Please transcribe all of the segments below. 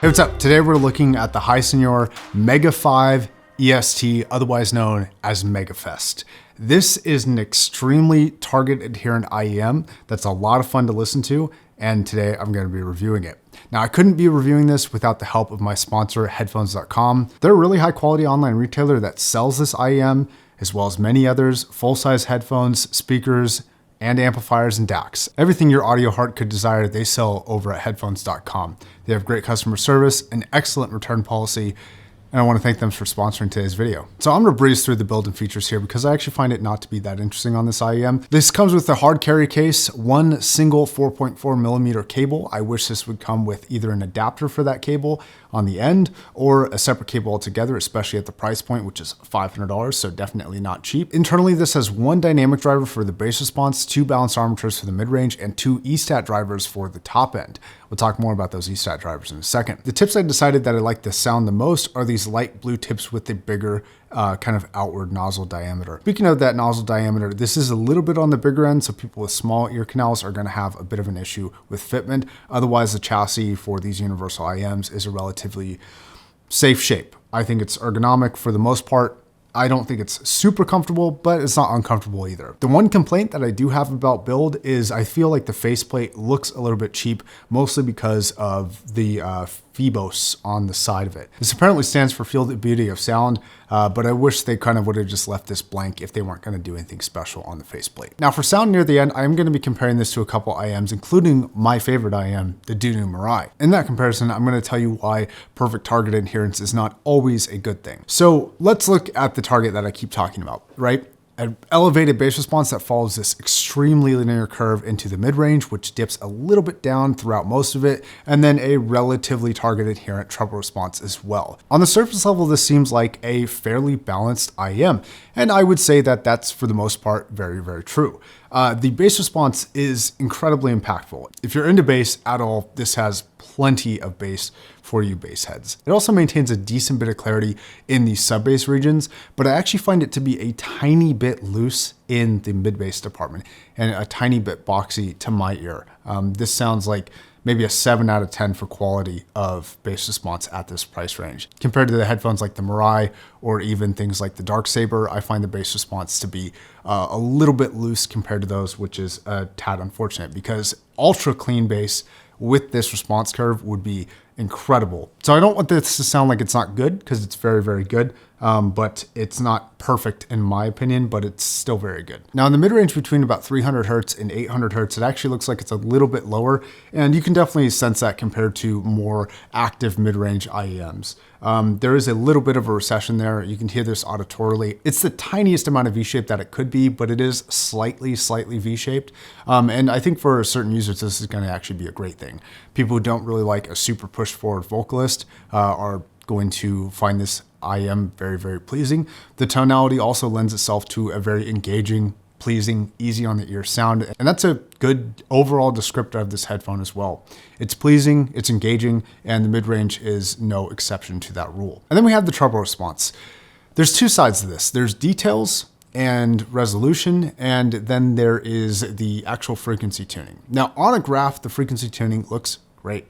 Hey, what's up? Today we're looking at the Hisenior Mega5-est, otherwise known as MEGAFEST. This is an extremely target adherent IEM that's a lot of fun to listen to, and today I'm going to be reviewing it. Now, I couldn't be reviewing this without the help of my sponsor, headphones.com. They're a really high quality online retailer that sells this IEM, as well as many others, full-size headphones, speakers, and amplifiers and DACs. Everything your audio heart could desire, they sell over at headphones.com. They have great customer service, an excellent return policy, and I want to thank them for sponsoring today's video. So I'm going to breeze through the build and features here because I actually find it not to be that interesting on this IEM. This comes with a hard carry case, one single 4.4 millimeter cable. I wish this would come with either an adapter for that cable on the end or a separate cable altogether, especially at the price point, which is $500, so definitely not cheap. Internally, this has one dynamic driver for the bass response, two balanced armatures for the mid-range, and two E-stat drivers for the top end. We'll talk more about those E-stat drivers in a second. The tips I decided that I like the sound the most are these light blue tips with the bigger kind of outward nozzle diameter. Speaking of that nozzle diameter, this is a little bit on the bigger end, so people with small ear canals are going to have a bit of an issue with fitment. Otherwise, the chassis for these universal IEMs is a relatively safe shape. I think it's ergonomic for the most part. I don't think it's super comfortable, but it's not uncomfortable either. The one complaint that I do have about build is I feel like the faceplate looks a little bit cheap, mostly because of the Phoebos on the side of it. This apparently stands for Feel the Beauty of Sound, but I wish they kind of would have just left this blank if they weren't going to do anything special on the faceplate. Now for sound near the end, I'm going to be comparing this to a couple IEMs, including my favorite IEM, the Dunu Mirai. In that comparison, I'm going to tell you why perfect target adherence is not always a good thing. So let's look at the target that I keep talking about, right? An elevated bass response that follows this extremely linear curve into the mid-range, which dips a little bit down throughout most of it, and then a relatively target adherent treble response as well. On the surface level, this seems like a fairly balanced IEM, and I would say that that's for the most part very, very true. The bass response is incredibly impactful. If you're into bass at all, this has plenty of bass for you bass heads. It also maintains a decent bit of clarity in the sub-bass regions, but I actually find it to be a tiny bit loose in the mid-bass department and a tiny bit boxy to my ear. This sounds like maybe a 7 out of 10 for quality of bass response at this price range. Compared to the headphones like the Mirai or even things like the Dark Saber, I find the bass response to be a little bit loose compared to those, which is a tad unfortunate because ultra clean bass with this response curve would be incredible. So I don't want this to sound like it's not good because it's very, very good, but it's not perfect in my opinion, but it's still very good. Now in the mid-range between about 300 Hertz and 800 Hertz, it actually looks like it's a little bit lower, and you can definitely sense that compared to more active mid-range IEMs. There is a little bit of a recession there. You can hear this auditorily. It's the tiniest amount of V-shape that it could be, but it is slightly V-shaped. And I think for certain users, this is going to actually be a great thing. People who don't really like a super push forward vocalist are going to find this IEM very, very pleasing. The tonality also lends itself to a very engaging, pleasing, easy on the ear sound. And that's a good overall descriptor of this headphone as well. It's pleasing, it's engaging, and the mid-range is no exception to that rule. And then we have the treble response. There's two sides to this. There's details and resolution, and then there is the actual frequency tuning. Now on a graph, the frequency tuning looks great.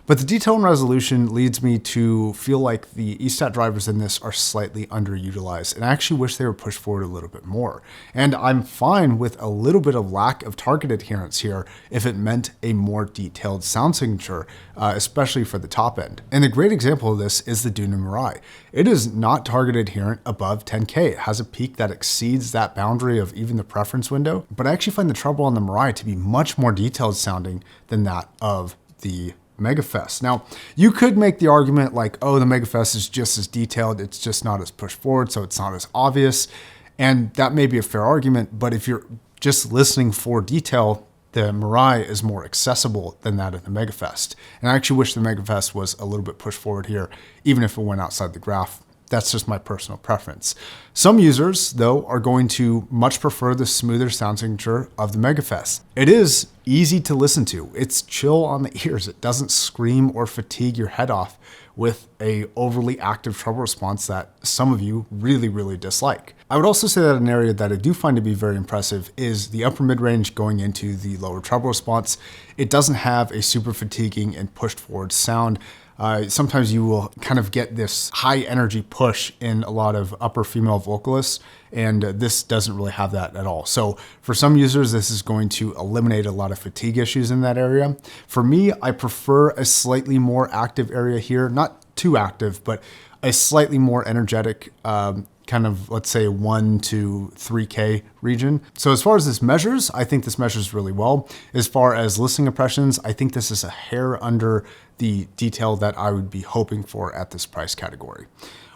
But the detail and resolution leads me to feel like the E-stat drivers in this are slightly underutilized, and I actually wish they were pushed forward a little bit more. And I'm fine with a little bit of lack of target adherence here if it meant a more detailed sound signature, especially for the top end. And a great example of this is the Dunu Mirai. It is not target adherent above 10K. It has a peak that exceeds that boundary of even the preference window, but I actually find the treble on the Mirai to be much more detailed sounding than that of the MEGAFEST. Now, you could make the argument like, oh, the MEGAFEST is just as detailed, it's just not as pushed forward, so it's not as obvious. And that may be a fair argument, but if you're just listening for detail, the Mirai is more accessible than that of the MEGAFEST. And I actually wish the MEGAFEST was a little bit pushed forward here, even if it went outside the graph. That's just my personal preference. Some users, though, are going to much prefer the smoother sound signature of the MEGAFEST. It is easy to listen to. It's chill on the ears. It doesn't scream or fatigue your head off with a overly active treble response that some of you really, really dislike. I would also say that an area that I do find to be very impressive is the upper mid-range going into the lower treble response. It doesn't have a super fatiguing and pushed forward sound. sometimes you will kind of get this high energy push in a lot of upper female vocalists, and this doesn't really have that at all. So for some users, this is going to eliminate a lot of fatigue issues in that area. For me, I prefer a slightly more active area here, not too active, but a slightly more energetic kind of, let's say 1 to 3K region. So as far as this measures, I think this measures really well. As far as listening impressions, I think this is a hair under the detail that I would be hoping for at this price category.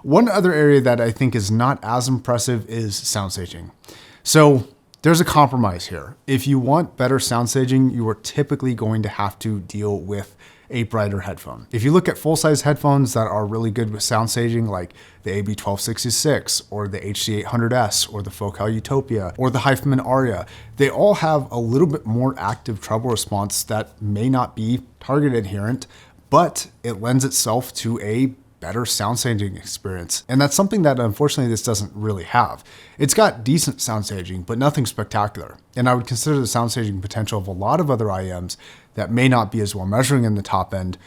One other area that I think is not as impressive is sound staging. So there's a compromise here. If you want better sound staging, you are typically going to have to deal with a brighter headphone. If you look at full-size headphones that are really good with sound staging, like the AB1266 or the HC800S or the Focal Utopia or the Hyphen Aria, they all have a little bit more active treble response that may not be target adherent, but it lends itself to a better sound staging experience. And that's something that unfortunately this doesn't really have. It's got decent sound staging, but nothing spectacular. And I would consider the sound staging potential of a lot of other IEMs that may not be as well measuring in the top end,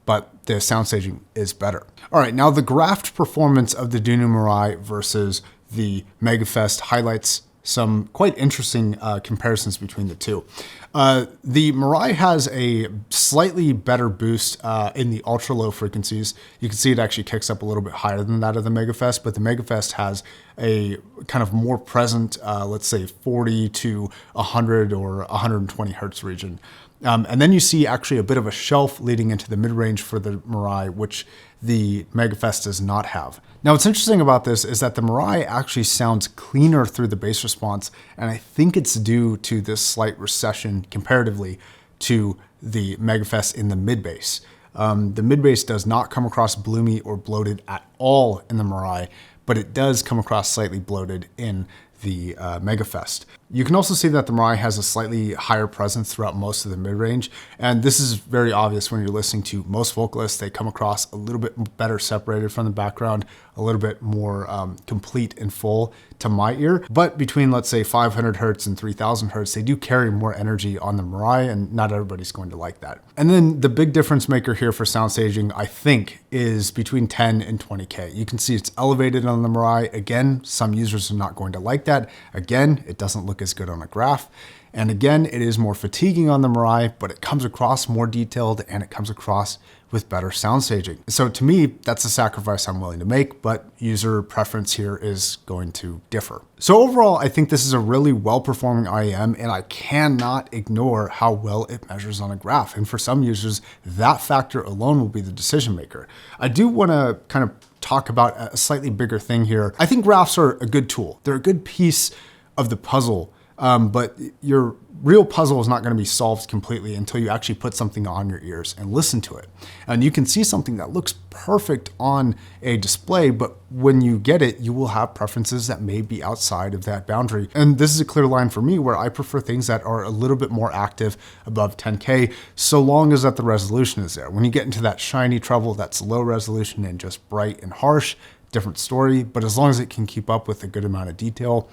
but the sound staging is better. All right, now the graphed performance of the Dunu Mirai versus the MEGAFEST highlights some quite interesting comparisons between the two. The Mirai has a slightly better boost in the ultra low frequencies. You can see it actually kicks up a little bit higher than that of the MEGAFEST, but the MEGAFEST has a kind of more present, let's say 40 to 100 or 120 hertz region. And then you see actually a bit of a shelf leading into the mid-range for the Mirai, which the MEGAFEST does not have. Now, what's interesting about this is that the Mirai actually sounds cleaner through the bass response, and I think it's due to this slight recession comparatively to the MEGAFEST in the mid-bass. The mid-bass does not come across bloomy or bloated at all in the Mirai, but it does come across slightly bloated in the MEGAFEST. You can also see that the Mirai has a slightly higher presence throughout most of the mid-range, and this is very obvious when you're listening to most vocalists. They come across a little bit better separated from the background, a little bit more complete and full to my ear. But between, let's say, 500 hertz and 3000 hertz, they do carry more energy on the Mirai, and not everybody's going to like that. And then the big difference maker here for sound staging, I think, is between 10 and 20K. You can see it's elevated on the Mirai. Again, some users are not going to like that. Again, it doesn't look as good on a graph. And again, it is more fatiguing on the Mirai, but it comes across more detailed and it comes across with better sound staging. So to me, that's a sacrifice I'm willing to make, but user preference here is going to differ. So overall, I think this is a really well-performing IEM, and I cannot ignore how well it measures on a graph. And for some users, that factor alone will be the decision maker. I do want to kind of talk about a slightly bigger thing here. I think graphs are a good tool. They're a good piece of the puzzle, but your real puzzle is not going to be solved completely until you actually put something on your ears and listen to it. And you can see something that looks perfect on a display, but when you get it, you will have preferences that may be outside of that boundary. And this is a clear line for me where I prefer things that are a little bit more active above 10K, so long as that the resolution is there. When you get into that shiny treble that's low resolution and just bright and harsh, different story, but as long as it can keep up with a good amount of detail,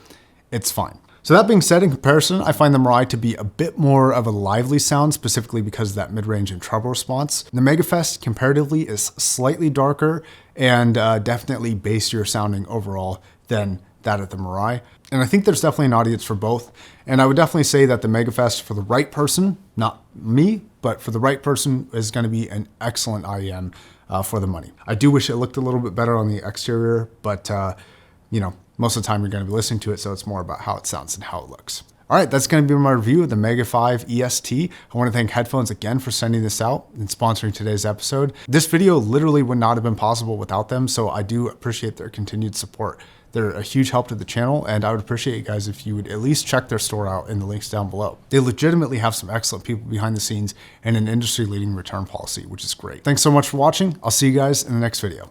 it's fine. So that being said, in comparison, I find the Mirai to be a bit more of a lively sound, specifically because of that mid-range and treble response. The MEGAFEST comparatively is slightly darker and definitely bassier sounding overall than that of the Mirai. And I think there's definitely an audience for both. And I would definitely say that the MEGAFEST, for the right person, not me, but for the right person, is going to be an excellent IEM for the money. I do wish it looked a little bit better on the exterior, but you know, most of the time you're going to be listening to it, so it's more about how it sounds and how it looks. All right, that's going to be my review of the Mega5-est. I want to thank Headphones again for sending this out and sponsoring today's episode. This video literally would not have been possible without them, so I do appreciate their continued support. They're a huge help to the channel, and I would appreciate you guys if you would at least check their store out in the links down below. They legitimately have some excellent people behind the scenes and an industry-leading return policy, which is great. Thanks so much for watching. I'll see you guys in the next video.